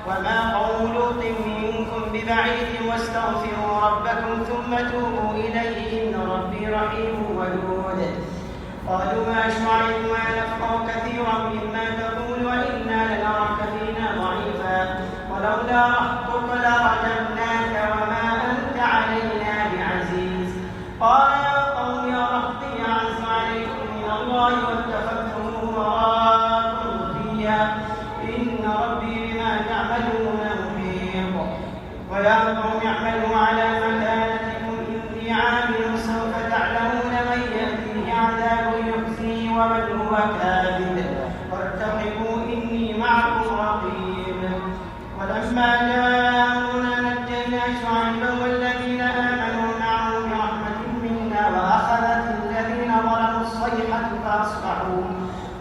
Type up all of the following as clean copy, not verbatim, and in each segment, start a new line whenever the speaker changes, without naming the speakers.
وما قوم لوط منكم ببعيد واستغفروا ربكم ثم توبوا إليه إن ربي رحيم ودود. قالوا ما شعيب ما نفقه كثيرا مما تقول وإنا لنراك فينا ضعيفا ولولا رهطك لرجمناك وما أنت علينا بعزيز. قال يا قوم يا رهطي أعز عليكم من الله واتخذتموه وراءكم ظهريا إن ربي بما تعملون محيط. ويا قوم اعملوا على مكانتكم إني عامل سوف تعلمون من يأتيه عذاب يخزيه ومن هو كاذب وارتقبوا إني معكم رقيب. ولما جاء أمرنا نجينا شعيبا والذين آمنوا معه برحمة منا وأخذت الذين ظلموا الصيحة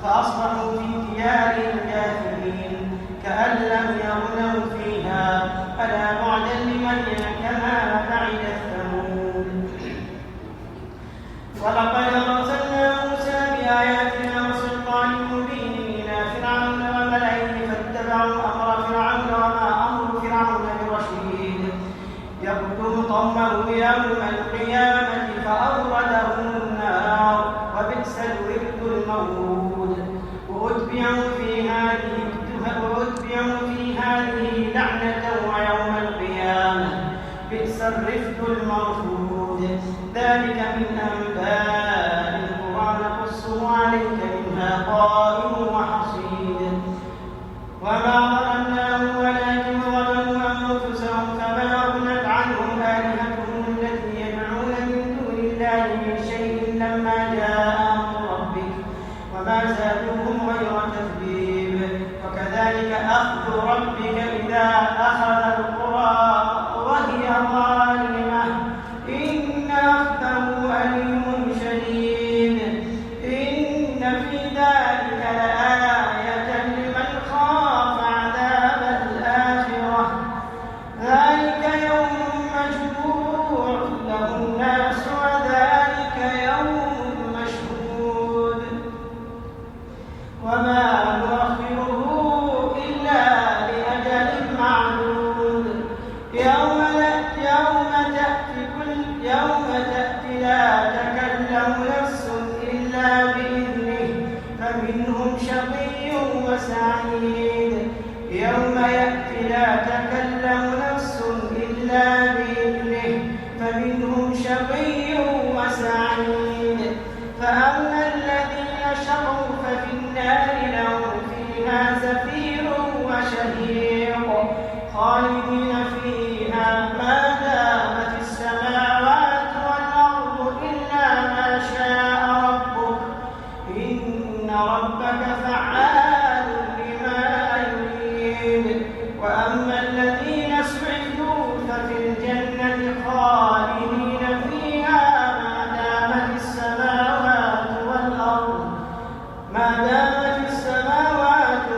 فأصبحوا في ديارهم جاثمين كأن لم يغنوا فيها ألا بعدا لمدين كما بعد ثمود. ولقد أرسلنا موسى بآياتنا وسلطان مبين إلى فرعون وملئه فاتبعوا أمر فرعون وما أمر فرعون برشيد يقتل قومه يوم القيامة فأوردهم النار وبئس الورد المورود. وأتبعوا في هذه لعنة ويوم القيامة بئس الرفد المرفود. ذلك من أنباء القرى نقصه عليك منها قائم وحصيد. وما ظلمناهم ولكن ظلموا أنفسهم فما أغنت عنهم آلهتهم التي يدعون من دون الله من شيء لما جاء أمر ربك وما زادوهم غير تتبيب. وكذلك أخذ ربك إذا أخذ القرى وهي ظالمة إن أخذه أليم شديد. إن في ذلك لآية لمن خاف عذاب الآخرة ذلك يوم مجموع له الناس وذلك يوم مشهود وما نؤخره إلا لأجل معدود. يوم تأتي لا تكلم نفس إلا بإذنه فمنهم شقي وسعيد. يوم يأتي لا تكلم نفس إلا بإذنه فمنهم شقي وسعيد. فأما الذين شقوا ففي النار لهم فيها زفير وشهيق خالدين فيها ما دامت السماوات والأرض إلا ما شاء ربك إن ربك فعال لما يريد. وأما الذين سعدوا ففي الجنة خالدين فيها ما دامت السماوات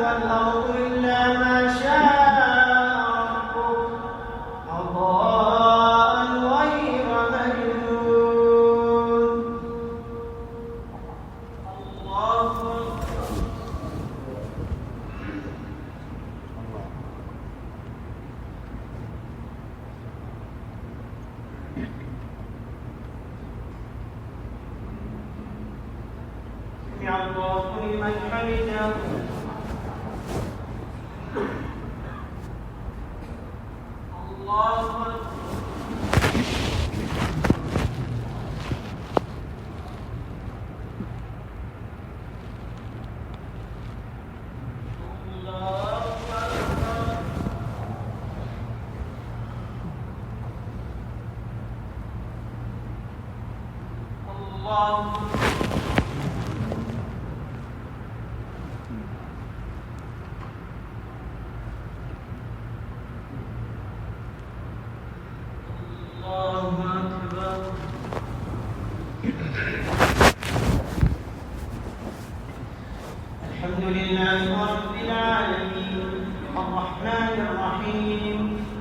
والأرض إلا ما شاء ربك عطاء غير مجنون. الله أكبر. سمع الله لمن حمده. الله أكبر. الحمد لله رب العالمين الرحمن الرحيم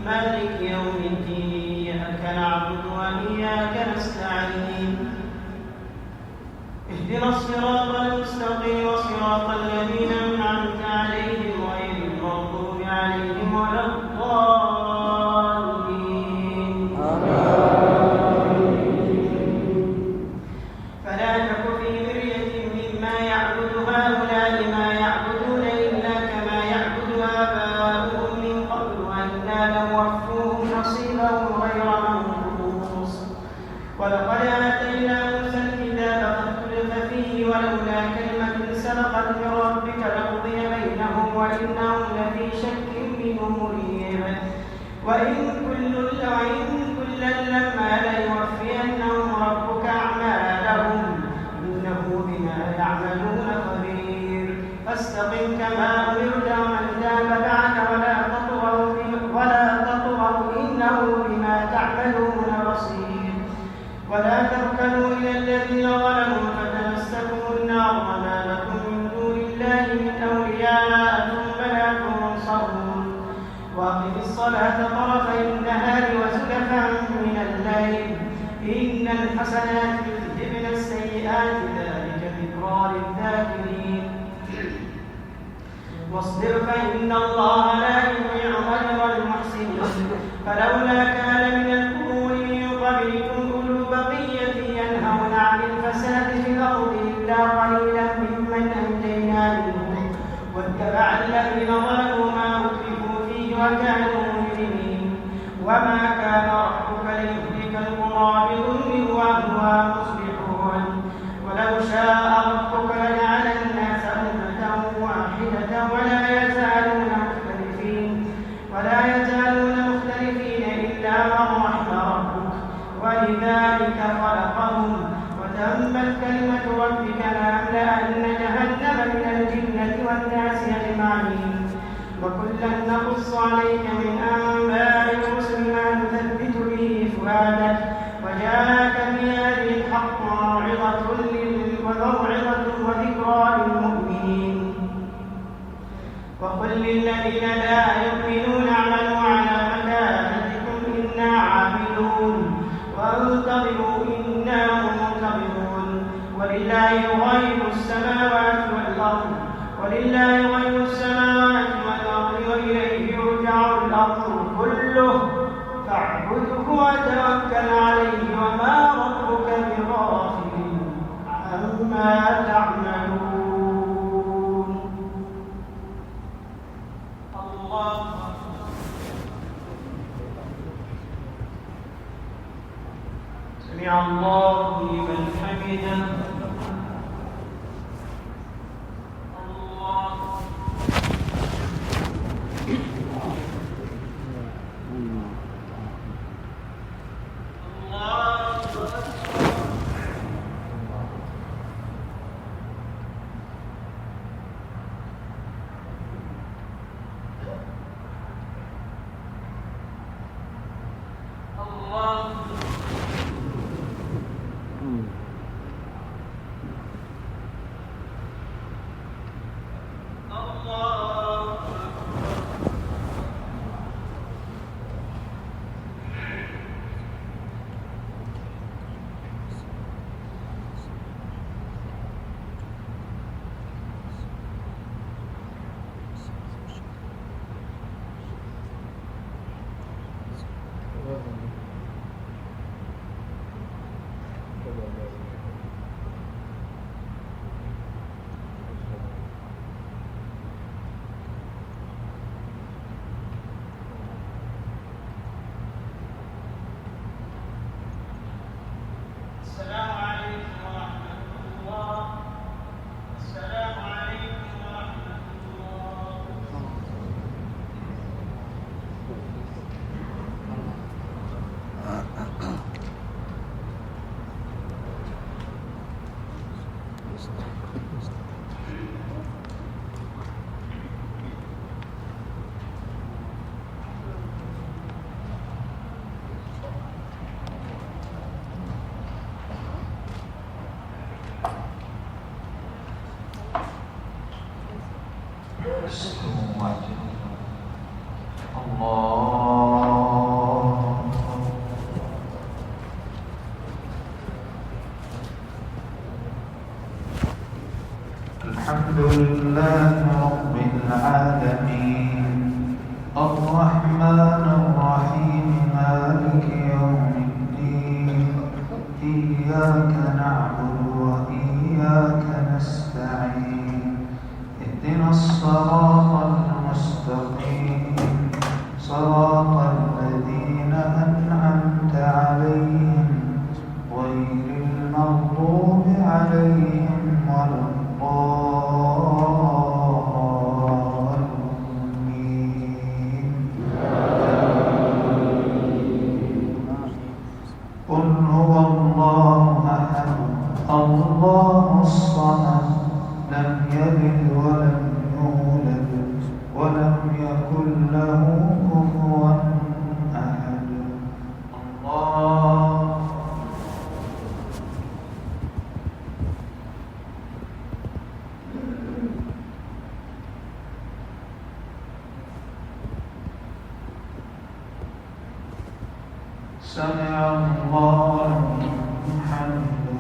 مالك يوم الدين إياك نعبد وإياك نستعين اهدنا الصراط المستقيم صراط الذين أنعمت عليهم غير المغضوب عليهم ولا وإن كلا لما ليوفينهم ربك أعمالهم إنه بما يعملون خبير فاستقم كما أمرت ومن تاب معك ولا تطغوا إنه بما تعملون بصير ولا تركنوا إلى الذين ظلموا فتمسكم النار وما لكم من دون الله من أولياء ثم لا تنصرون وأقم الصلاة طرفي النهار وزلفا من الليل إن الحسنات يذهبن السيئات ذلك ذكرى للذاكرين واصبر فإن الله لا يضيع أجر المحسنين فلولا كان من القرون من قبلكم أولو بقية ينهون عن الفساد في الأرض إلا قليلا ممن أنجينا منهم واتبع الذين ظلموا ما أترفوا فيه وكانوا مجرمين وما كان ربك ليهلك القرى بظلم وأهلها مصلحون ولو شاء ربك لجعل الناس أمة واحدة ولا يزالون مختلفين إلا من رحم ربك ولذلك خلقهم وتمت كلمة ربك لأملأن جهنم من الجنة والناس أجمعين وكلا نقص عليك من أنباء الرسل ما نثبت به فؤادك وجاءك بهذه الحق وموعظة وذكرى للمؤمنين وقل للذين لا يؤمنون اعملوا على مكانتكم إنا عاملون وانتظروا إنا منتظرون ولله غيب السماوات والأرض وإليه يرجع الأمر كله فاعبده وتوكل عليه وما ربك بغافل عما تعملون الله سمع الله لمن حمده
الحمد لله رب العالمين الرحمن الرحيم مالك يوم الدين إياك نعبد وإياك نستعين اهدنا الصراط المستقيم صراط الذين أنعمت عليهم غير المغضوب عليهم ولا الضالين له كفوا أحد. الله سمع الله لمن حمده.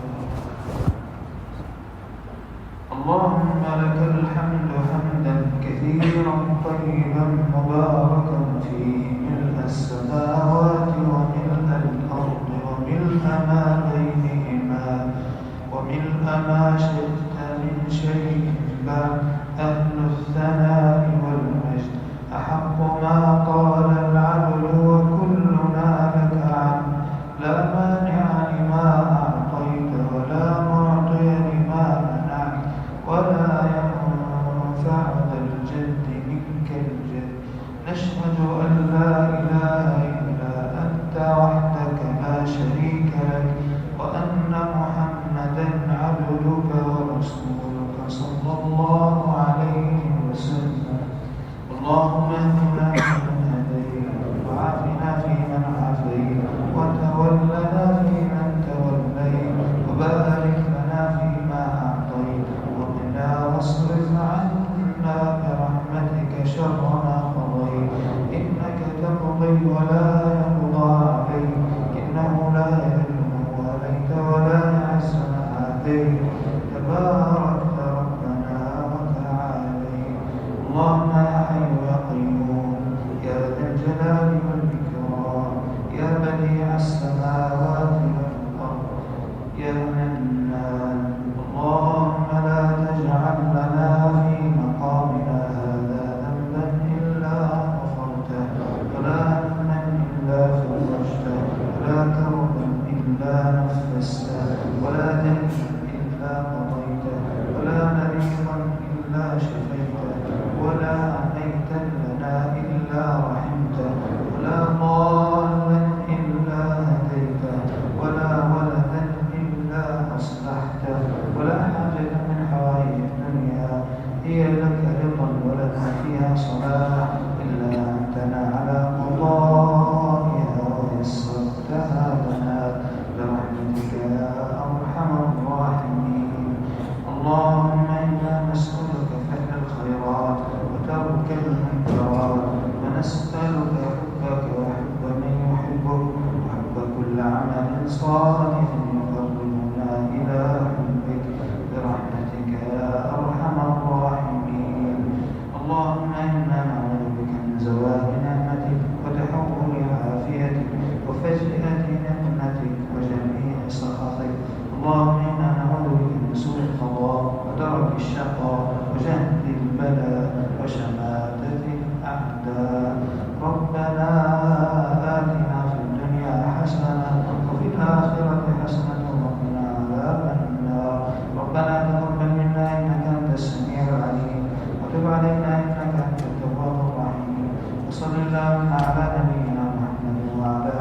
اللهم لك الحمد حمدا كثيرا طيبا مباركا فيه ملء السماوات وملء الأرض وملء ما بينهما وملء ما شئت من شيء بعد. أهل الثناء والمجد أحق ما قال العبد وكلنا لك عبد. لا مانع لما أعطيت ولا معطي لما منعت ولا ينفع ذا الجد منك الجد. نشهد أن لا إله إلا أنت وحدك لا شريك لك وأن محمدا عبدك ورسولك صلى الله عليه وسلم. اللهم اهدنا فيمن هديت وعافنا فيمن عافيت وتولنا فيمن توليت وبارك لنا فيما أعطيت وقنا واصرف عنا برحمتك شر ما قضيت. إنك تقضي ولا يقضى عليك إنه لا يذل من واليت ولا يعز من عاديت تباركت ربنا وتعاليت. اللهم يا حي يا قيوم يا ذا الجلال والإكرام يا بديع السماوات والأرض يا منان. اللهم لا تجعل لنا في مقامنا هذا ذنبا إلا غفرته ولا هما إلا فرجته ولا كربا إلا نفسته ولا دينا إلا قضيته ولا مريضا إلا شفيته ولا ميتا لنا إلا رحمته ولا ضالا إلا هديته ولا ولدا إلا أصلحته ولا حاجة من حوائج الدنيا هي لك رضا ولنا فيها صلاح إلا أنتنا على قضائها ويسرتها لنا برحمتك يا أرحم الراحمين. اللهم إنا نسألك فعل الخيرات وترك المنكرات ونسألك حبك وحب من يحبك وحب كل عمل صالح يقربنا إلى حبك برحمتك يا أرحم الراحمين. اللهم إنا نعوذ بك من زوال نعمتك وتحول عافيتك وفجأة نقمتك وجميع سخطك. اللهم إنا نعوذ بك من سوء القضاء ودرك الشقاء وجهد البلاء وشماتة الأعداء. ربنا آتنا في الدنيا حسنة وفي الآخرة حسنة وقنا عذاب النار. ربنا تقبل منا إنك أنت السميع العليم وتب علينا إنك أنت التواب الرحيم. وصل اللهم على نبينا محمد وعلى